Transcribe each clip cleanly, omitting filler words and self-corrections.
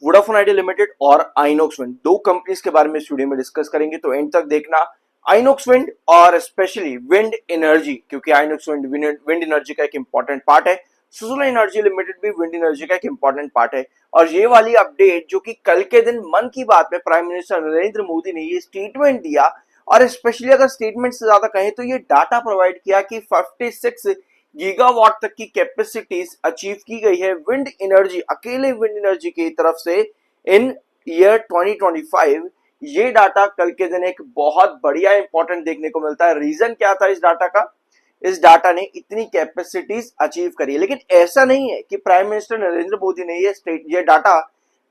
Vodafone idea limited और INOX wind, दो companies के बारे में इस वीडियो में डिस्कस करेंगे, तो एंड तक देखना। आइनॉक्स विंड और स्पेशली विंड एनर्जी, क्योंकि आइनॉक्स विंड विंड एनर्जी का एक इंपॉर्टेंट पार्ट है, सुजुला एनर्जी लिमिटेड भी विंड एनर्जी का एक इंपॉर्टेंट पार्ट है। और ये वाली अपडेट जो कि कल के दिन मन की बात में प्राइम मिनिस्टर नरेंद्र मोदी ने ये स्टेटमेंट दिया, और स्पेशली अगर स्टेटमेंट से ज्यादा कहें तो ये डाटा प्रोवाइड किया कि 56 गीगावाट तक की कैपेसिटीज अचीव की गई है विंड एनर्जी, अकेले विंड एनर्जी की तरफ से इन ईयर 2025। ये डाटा कल के दिन एक बहुत बढ़िया इंपॉर्टेंट देखने को मिलता है। रीजन क्या था इस डाटा का? इस डाटा ने इतनी कैपेसिटीज अचीव करी है, लेकिन ऐसा नहीं है कि प्राइम मिनिस्टर नरेंद्र मोदी ने ये डाटा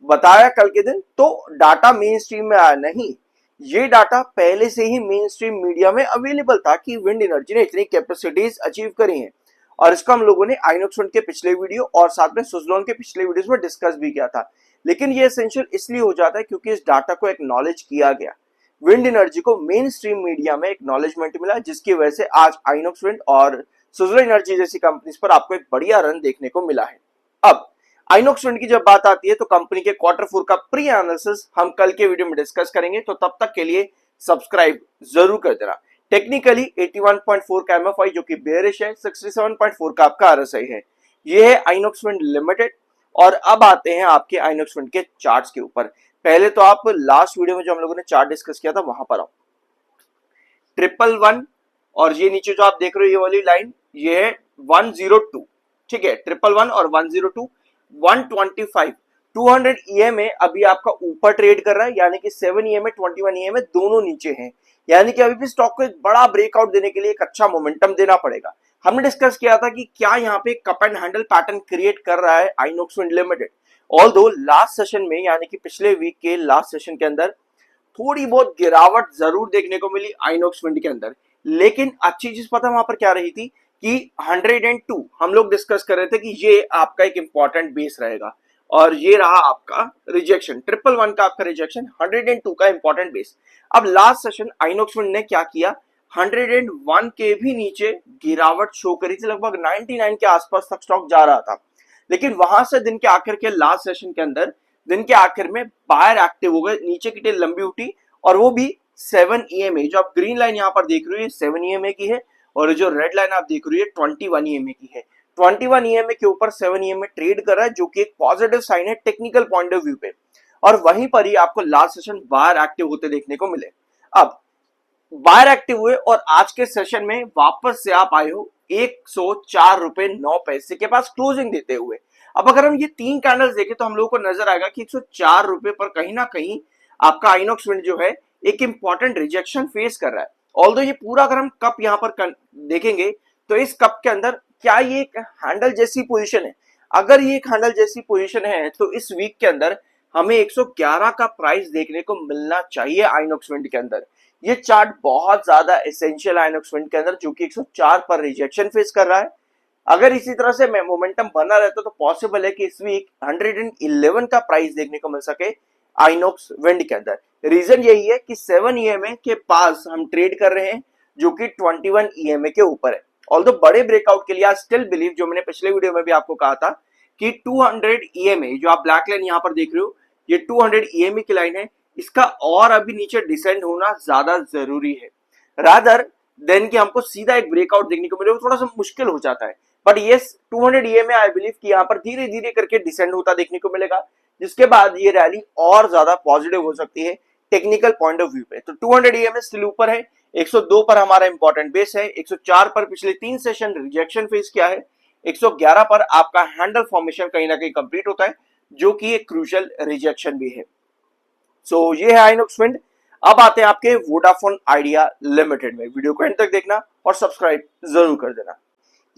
बताया कल के दिन तो डाटा मेन स्ट्रीम में आया, नहीं। ये डाटा पहले से ही मेन स्ट्रीम मीडिया में अवेलेबल था कि विंड एनर्जी ने इतनी कैपेसिटीज अचीव करी हैं, और इसको हम लोगों ने आइनॉक्स विंड के पिछले वीडियो और साथ में सुजलॉन के पिछले वीडियोस में डिस्कस भी किया था। लेकिन ये एसेंशियल इसलिए हो जाता है क्योंकि इस डाटा को एक्नॉलेज किया गया, विंड एनर्जी को मेन स्ट्रीम मीडिया में एक्नॉलेजमेंट मिला, जिसकी वजह से आज आइनॉक्स विंड और सुजुला एनर्जी जैसी कंपनीज पर आपको एक बढ़िया रन देखने को मिला है। अब आइनॉक्स विंड की जब बात आती है तो कंपनी के Q4 का प्री एनालिसिस हम कल के वीडियो में डिस्कस करेंगे, तो तब तक के लिए सब्सक्राइब जरूर कर देना। टेक्निकली 81.4 का एमएफआई जो कि बेयरिश है, 67.4 का आपका आरएसआई है। ये है आइनॉक्स विंड लिमिटेड। और अब आते हैं आपके आइनॉक्स विंड के चार्ट्स के ऊपर। पहले तो आप लास्ट वीडियो में जो हम लोगों ने चार्ट डिस्कस किया था वहां पर आओ। 111 और ये नीचे जो आप देख रहे हो ये वाली लाइन, ये है 102, ठीक है। 111 और 102, 125, 200 EMA अभी आपका ऊपर ट्रेड कर रहा है, यानी कि 7 EMA 21 EMA दोनों नीचे हैं, यानी कि अभी भी स्टॉक को एक बड़ा ब्रेकआउट देने के लिए एक अच्छा मोमेंटम देना पड़ेगा। हमने डिस्कस किया था कि क्या यहाँ पे cup and handle pattern create कर रहा है INOX wind limited. Although last session में, यानी कि पिछले वीक के लास्ट सेशन के अंदर थोड़ी बहुत गिरावट जरूर देखने को मिली आइनॉक्स विंड के अंदर, लेकिन अच्छी चीज पता वहां पर क्या रही थी कि 102 हम लोग डिस्कस कर रहे थे कि ये आपका एक इंपॉर्टेंट बेस रहेगा, और ये रहा आपका रिजेक्शन, 111 का आपका रिजेक्शन, 102 का इंपॉर्टेंट बेस। अब लास्ट सेशन आइनॉक्स विंड ने क्या किया, 101 के भी नीचे गिरावट शो करी थी, लगभग 99 के आसपास तक स्टॉक जा रहा था, लेकिन वहां से दिन के आखिर के लास्ट सेशन के अंदर दिन के आखिर में बायर एक्टिव हो गए, नीचे की टेल लंबी उठी, और वो भी 7 EMA, जो आप ग्रीन लाइन यहाँ पर देख रहे हो ये 7 EMA की है, और जो रेड लाइन आप देख रही है 21 EMA की है। 21 EMA के ऊपर 7 EMA ट्रेड कर रहा है, जो कि एक पॉजिटिव साइन है टेक्निकल पॉइंट ऑफ व्यू पे, और वहीं पर ही आपको लास्ट सेशन बायर एक्टिव होते देखने को मिले। अब बायर एक्टिव हुए और आज के सेशन में वापस से आप आए हो 104 रुपए 9 पैसे के पास क्लोजिंग देते हुए। अब अगर हम ये तीन कैंडल्स देखें तो हम लोगों को नजर आएगा कि 104 रुपए पर कहीं ना कहीं आपका आइनॉक्स विंड जो है एक इंपॉर्टेंट रिजेक्शन फेस कर रहा है। ऑल्दो ये पूरा अगर हम कप यहाँ पर देखेंगे तो इस कप के अंदर क्या ये एक हैंडल जैसी पोजीशन है? अगर ये एक हैंडल जैसी पोजीशन है तो इस वीक के अंदर हमें 111 का प्राइस देखने को मिलना चाहिए आइनॉक्स विंड के अंदर। ये चार्ट बहुत ज्यादा एसेंशियल आइनॉक्स विंड के अंदर, जो कि 104 पर रिजेक्शन फेस कर रहा है। अगर इसी तरह से मोमेंटम बना रहता तो पॉसिबल है कि इस वीक 111 का प्राइस देखने को मिल सके आइनॉक्स विंड के अंदर। रीजन यही है कि 7 EMA के पास हम ट्रेड कर रहे हैं, जो कि 21 EMA के ऊपर है। ऑल्दो बड़े ब्रेकआउट के लिए आज स्टिल बिलीव, जो मैंने पिछले वीडियो में भी आपको कहा था कि 200 EMA, जो आप ब्लैक लाइन यहाँ पर देख रहे हो, ये 200 EMA की लाइन है, इसका और अभी नीचे डिसेंड होना ज्यादा जरूरी है, रादर देन कि हमको सीधा एक ब्रेकआउट देखने को मिले, वो थोड़ा सा मुश्किल हो जाता है। But yes, 200 EMA I believe कि यहाँ पर धीरे धीरे करके डिसेंड होता देखने को मिलेगा, जिसके बाद ये रैली और ज्यादा पॉजिटिव हो सकती है टेक्निकल पॉइंट ऑफ व्यू पे। तो 200 EMA स्टिल ऊपर है, 102 पर हमारा इंपॉर्टेंट बेस है, 104 पर पिछले 3 सेशन रिजेक्शन फेस किया है, 111 पर आपका हैंडल फॉर्मेशन कहीं ना कहीं कंप्लीट होता है, जो कि एक क्रूशियल रिजेक्शन भी है। सो ये है आइनॉक्स विंड। अब आते हैं आपके वोडाफोन आइडिया लिमिटेड में। वीडियो को एंड तक देखना और सब्सक्राइब जरूर कर देना।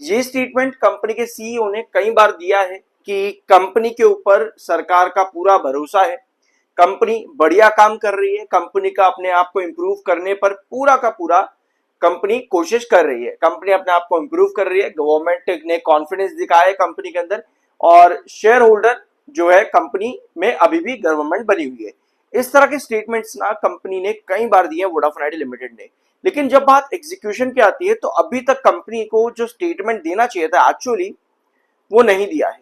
ये स्टेटमेंट कंपनी के सीईओ ने कई बार दिया है कि कंपनी के ऊपर सरकार का पूरा भरोसा है, कंपनी बढ़िया काम कर रही है, कंपनी का अपने आप को इम्प्रूव करने पर पूरा का पूरा कंपनी कोशिश कर रही है, कंपनी अपने आप को इम्प्रूव कर रही है, गवर्नमेंट ने कॉन्फिडेंस दिखाया है कंपनी के अंदर, और शेयर होल्डर जो है कंपनी में अभी भी गवर्नमेंट बनी हुई है। इस तरह के स्टेटमेंट्स ना कंपनी ने कई बार दिए हैं, वोडाफोन आइडिया लिमिटेड ने। लेकिन जब बात एग्जीक्यूशन की आती है तो अभी तक कंपनी को जो स्टेटमेंट देना चाहिए था एक्चुअली वो नहीं दिया है।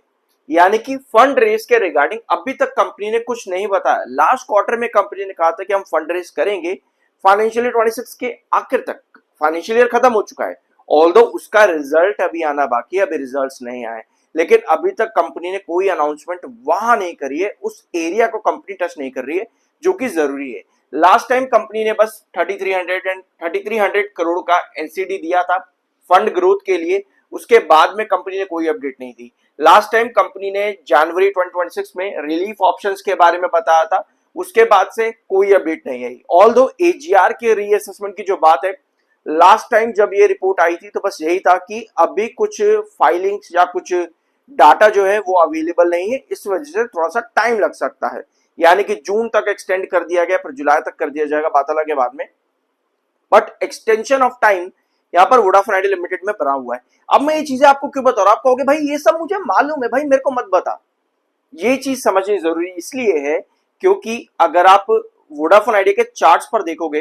यानी कि फंड रेस के रिगार्डिंग अभी तक कंपनी ने कुछ नहीं बताया। लास्ट क्वार्टर में कंपनी ने कहा था कि हम फंड रेस करेंगे फाइनेंशियल ईयर 26 के आखिर तक। फाइनेंशियल ईयर खत्म हो चुका है, ऑल्दो उसका रिजल्ट अभी आना बाकी है, अभी रिजल्ट्स नहीं आए, लेकिन अभी तक कंपनी ने कोई अनाउंसमेंट वहां नहीं करी है, उस एरिया को कंपनी टच नहीं कर रही है जो कि जरूरी है। लास्ट टाइम कंपनी ने बस 3300 करोड़ का एनसीडी दिया था फंड ग्रोथ के लिए, उसके बाद में कंपनी ने कोई अपडेट नहीं दी। लास्ट टाइम कंपनी ने जनवरी 2026 में रिलीफ ऑप्शंस के बारे में बताया था, उसके बाद से कोई अपडेट नहीं आई। ऑल्दो एजीआर के रीअसेसमेंट की जो बात है, लास्ट टाइम जब ये रिपोर्ट आई थी तो बस यही था कि अभी कुछ फाइलिंग्स या कुछ डाटा जो है वो अवेलेबल नहीं है, इस वजह से थोड़ा सा टाइम लग सकता है, यानी कि जून तक एक्सटेंड कर दिया गया, फिर जुलाई तक कर दिया जाएगा, बात अलग है बाद में, बट एक्सटेंशन ऑफ टाइम यहाँ पर वोडाफोन आइडिया लिमिटेड में बना हुआ है। अब मैं ये चीजें आपको क्यों बता रहा हूं, आप कहोगे भाई ये सब मुझे मालूम है, भाई मेरे को मत बता। ये चीज समझनी जरूरी इसलिए है क्योंकि अगर आप वोडाफोन आइडिया के चार्ट्स पर देखोगे,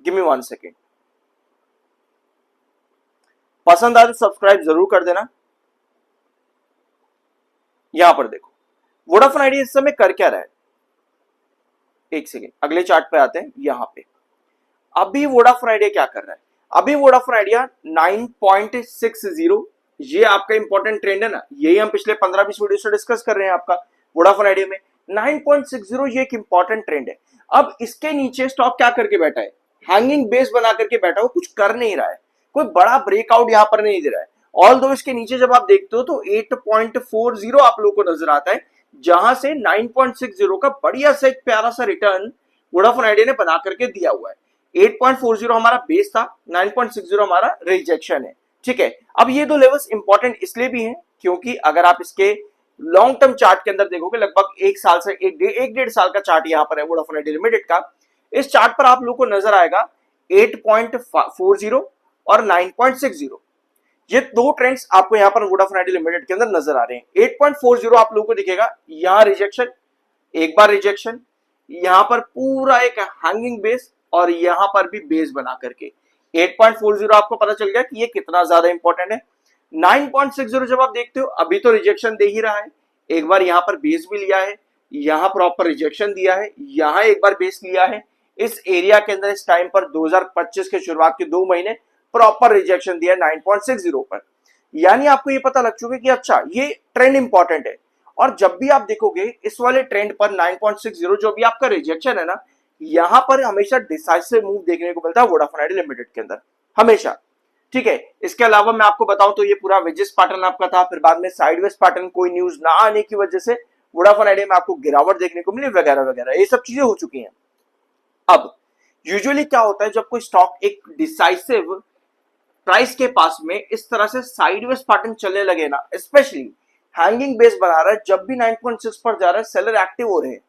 गिव मी 1 सेकेंड, पसंद आए तो सब्सक्राइब जरूर कर देना। यहां पर देखो वोडाफोन आइडिया इस समय कर क्या रहा है, एक सेकेंड, अगले चार्ट पे आते हैं। यहां पे अभी वोडाफोन आइडिया क्या कर रहा है, अभी वोडाफोन आइडिया 9.60, ये आपका इंपॉर्टेंट ट्रेंड है ना, यही हम पिछले 15-20 वीडियो से डिस्कस कर रहे हैं आपका वोडाफोन आइडिया में 9.60, ये एक इंपॉर्टेंट ट्रेंड है। अब इसके नीचे स्टॉक क्या करके बैठा है, हैंगिंग बेस बना करके बैठा, वो कुछ कर नहीं रहा है, कोई बड़ा ब्रेकआउट यहां पर नहीं दे रहा है। ऑल दो इसके नीचे जब आप देखते हो तो 8.40 आप लोगों को नजर आता है, जहां से 9.60 का बढ़िया सा एक प्यारा सा रिटर्न वोडाफोन आइडिया ने बना करके दिया हुआ है। 8.40 हमारा बेस था, 9.60 हमारा रिजेक्शन है, ठीक है। अब ये दो लेवल्स इंपॉर्टेंट इसलिए भी हैं क्योंकि अगर आप इसके लॉन्ग टर्म चार्ट के अंदर देखोगे, लगभग एक साल से एक डेढ़ साल का चार्ट यहाँ पर है वोडाफोन आइडिया लिमिटेड का, इस चार्ट पर आप लोग को नजर आएगा 8.40 और 9.60, ये दो ट्रेंड्स आपको यहाँ पर वोडाफोन आइडिया लिमिटेड के अंदर नजर आ रहे हैं। 8.40 आप लोगों को दिखेगा, यहाँ रिजेक्शन, एक बार रिजेक्शन, यहां पर पूरा एक हैंगिंग बेस और यहां पर भी बेस बना करके 8.40 आपको पता चल गया कि ये कितना ज्यादा इंपॉर्टेंट है। 9.60 जब आप देखते हो अभी तो रिजेक्शन दे ही रहा है, एक बार यहां पर बेस भी लिया है, यहां प्रॉपर रिजेक्शन दिया है, यहां एक बार बेस लिया है, इस एरिया के अंदर इस टाइम पर 2025 के शुरुआत के 2 महीने प्रॉपर रिजेक्शन दिया 9.60 पर, यानी आपको ये पता लग चुका है कि अच्छा ये ट्रेंड इंपॉर्टेंट है। और जब भी आप देखोगे इस वाले ट्रेंड पर 9.60 जो भी आपका रिजेक्शन है ना, यहां पर हमेशा डिसाइसिव मूव देखने को मिलता है वोडाफोन आइडिया लिमिटेड के अंदर हमेशा, ठीक है। इसके अलावा मैं आपको बताऊं तो ये पूरा वेजेस पैटर्न आपका था, फिर बाद में साइडवेज पैटर्न, कोई न्यूज ना आने की वजह से वोडाफोन आइडिया में आपको गिरावट देखने को मिली वगैरह वगैरह, ये सब चीजें हो चुकी हैं। अब यूजुअली क्या होता है जब कोई स्टॉक एक डिसाइसिव प्राइस के पास में इस तरह से साइडवेज पैटर्न चलने लगे ना, स्पेशली हैंगिंग बेस बना रहा है, जब भी 9.6 पर जा रहा है सेलर एक्टिव हो रहे हैं,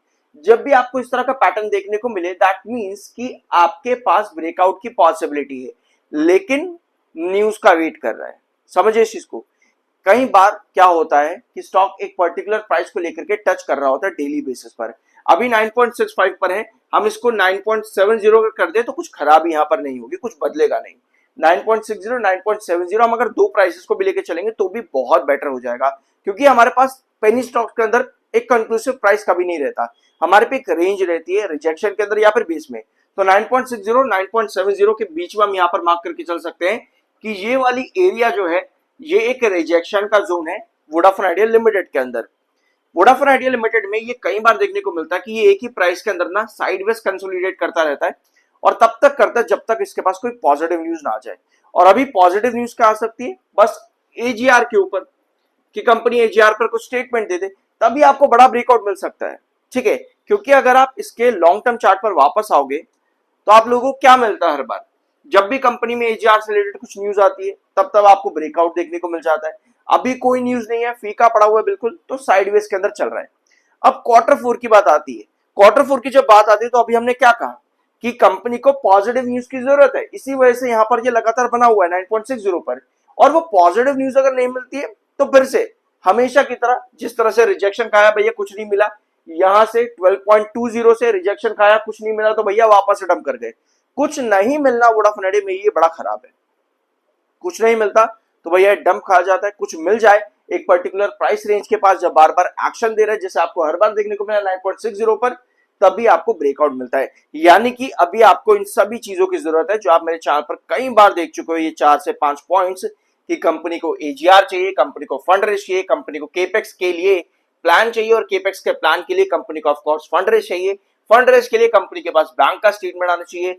जब भी आपको इस तरह का पैटर्न देखने को मिले दैट मींस कि आपके पास ब्रेकआउट की पॉसिबिलिटी है, लेकिन न्यूज का वेट कर रहा है। समझिए इस चीज को, कई बार क्या होता है कि स्टॉक एक पर्टिकुलर प्राइस को लेकर के टच कर रहा होता है डेली बेसिस पर, अभी 9.65 पर है, हम इसको 9.70 कर दे तो कुछ खराबी यहां पर नहीं होगी, कुछ बदलेगा नहीं। 9.60 9.70 हम अगर दो प्राइसेस को भी लेके चलेंगे तो भी बहुत बेटर हो जाएगा, क्योंकि हमारे पास पेनी स्टॉक्स के अंदर एक कंक्लूसिव प्राइस कभी नहीं रहता, हमारे पे एक रेंज रहती है रिजेक्शन के अंदर या फिर बेस में। तो 9.60 9.70 के बीच में हम यहाँ पर मार्क करके चल सकते हैं कि ये वाली एरिया जो है ये एक रिजेक्शन का जोन है वोडाफोन आइडिया लिमिटेड के अंदर। वोडाफोन आइडिया लिमिटेड में ये कई बार देखने को मिलता है कि ये एक ही प्राइस के अंदर ना साइडवेज कंसोलिडेट करता रहता है, और तब तक करता है जब तक इसके पास कोई पॉजिटिव न्यूज ना आ जाए। और अभी पॉजिटिव न्यूज क्या आ सकती है, बस एजीआर के ऊपर, कि कंपनी एजीआर पर कुछ स्टेटमेंट दे दे, तभी आपको बड़ा ब्रेकआउट मिल सकता है, ठीक है। क्योंकि अगर आप इसके लॉन्ग टर्म चार्ट पर वापस आओगे तो आप लोगों को क्या मिलता है, हर बार जब भी कंपनी में एजीआर से रिलेटेड कुछ न्यूज आती है तब आपको ब्रेकआउट देखने को मिल जाता है। अभी कोई न्यूज नहीं है, फीका पड़ा हुआ है बिल्कुल, तो साइडवेज के अंदर चल रहा है। अब Q4 की बात आती है, Q4 की जब बात आती है तो अभी हमने क्या कहा कि कंपनी को पॉजिटिव न्यूज की जरूरत है, इसी वजह से यहां पर ये लगातार बना हुआ है 9.60 पर, और वो पॉजिटिव न्यूज अगर नहीं मिलती है तो फिर से हमेशा की तरह जिस तरह से रिजेक्शन खाया भैया कुछ नहीं मिला, यहां से 12.20 से रिजेक्शन खाया कुछ नहीं मिला तो भैया वापस से डंप कर गए। कुछ नहीं मिलना वोडाफोन आइडिया में ये बड़ा खराब है, कुछ नहीं मिलता तो भैया डंप खा जाता है, कुछ मिल जाए एक पर्टिकुलर प्राइस रेंज के पास जब बार बार एक्शन दे रहा है, जैसे आपको हर बार देखने को मिला 9.60 पर, तभी आपको ब्रेकआउट मिलता है। यानी कि अभी आपको इन सभी चीजों की जरूरत है जो आप मेरे चैनल पर कई बार देख चुके हो, ये 4 से 5 पॉइंट्स, कि कंपनी को एजीआर चाहिए, कंपनी को फंड रेज चाहिए, कंपनी को केपेक्स के लिए प्लान चाहिए, और केपेक्स के प्लान के लिए कंपनी को ऑफकोर्स फंड रेज चाहिए, फंड रेज के लिए कंपनी के पास बैंक का स्टेटमेंट आना चाहिए,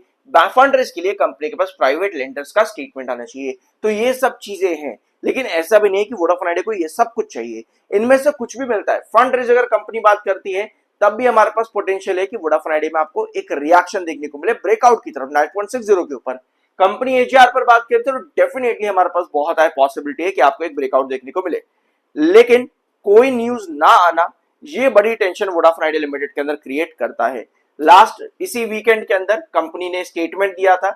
फंड रेज के लिए कंपनी के पास प्राइवेट लेंडर्स का स्टेटमेंट आना चाहिए। तो ये सब चीजें हैं, लेकिन ऐसा भी नहीं है कि वोडाफोन आइडिया को ये सब कुछ चाहिए, इनमें से कुछ भी मिलता है। फंड रेज अगर कंपनी बात करती है तब भी हमारे पास पोटेंशियल है कि वोडाफोन आइडिया में आपको एक रिएक्शन देखने को मिले ब्रेकआउट की तरफ 9.60 के ऊपर। कंपनी एजीआर पर बात करते हैं तो डेफिनेटली हमारे पास बहुत हाई पॉसिबिलिटी है कि आपको एक ब्रेकआउट देखने को मिले, लेकिन कोई न्यूज ना आना ये बड़ी टेंशन वोडाफोन आइडिया लिमिटेड के अंदर क्रिएट करता है। लास्ट इसी वीकेंड के अंदर कंपनी ने स्टेटमेंट दिया था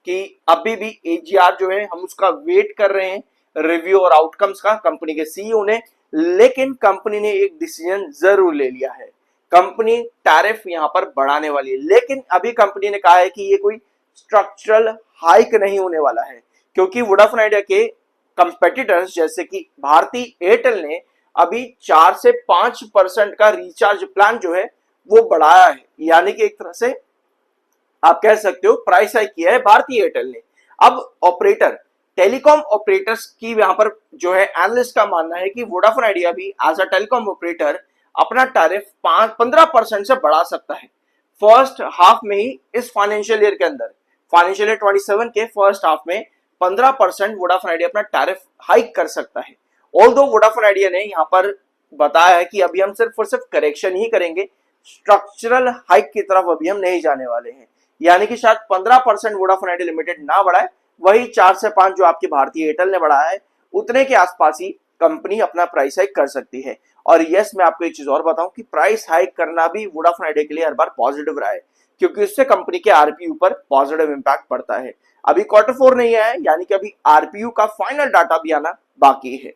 कि अभी भी एजीआर जो है हम उसका वेट कर रहे हैं, रिव्यू और आउटकम्स का, कंपनी के सीईओ ने। लेकिन कंपनी ने एक डिसीजन जरूर ले लिया है, कंपनी टैरिफ यहां पर बढ़ाने वाली है, लेकिन अभी कंपनी ने कहा है कि ये कोई स्ट्रक्चरल हाइक नहीं होने वाला है, क्योंकि वोडाफोन आइडिया के कंपेटिटर्स जैसे कि भारती एयरटेल ने अभी 4 से 5% का रिचार्ज प्लान जो है वो बढ़ाया है। यानी कि एक तरह से आप कह सकते हो प्राइस हाइक किया है भारती एयरटेल ने। अब ऑपरेटर, टेलीकॉम ऑपरेटर्स की यहां पर जो है एनालिस्ट का मानना है कि वोडाफोन आइडिया भी एज अ टेलीकॉम ऑपरेटर अपना टैरिफ 15% से बढ़ा सकता है फर्स्ट हाफ में ही, इस फाइनेंशियल ईयर के अंदर, फाइनेंशियल ईयर 27 के फर्स्ट हाफ में 15% वोडाफोन आइडिया अपना टैरिफ हाइक कर सकता है। ऑल्दो वोडाफोन आइडिया ने यहां पर बताया है कि अभी हम सिर्फ और सिर्फ करेक्शन ही करेंगे, स्ट्रक्चरल हाइक की तरफ अभी हम नहीं जाने वाले हैं। यानी कि शायद 15% वोडाफोन आइडिया लिमिटेड ना बढ़ाए, वही 4 से 5 जो आपकी भारतीय एयरटेल ने बढ़ाया है उतने के आसपास ही कंपनी अपना प्राइस हाइक कर सकती है। और यस, मैं आपको एक चीज और बताऊं कि प्राइस हाइक करना भी वोडाफोन आइडिया के लिए हर बार पॉजिटिव रहा है, क्योंकि उससे कंपनी के आरपीयू पर पॉजिटिव इंपैक्ट पड़ता है। अभी क्वार्टर 4 नहीं आया है, यानी कि अभी आरपीयू का फाइनल डाटा भी आना बाकी है।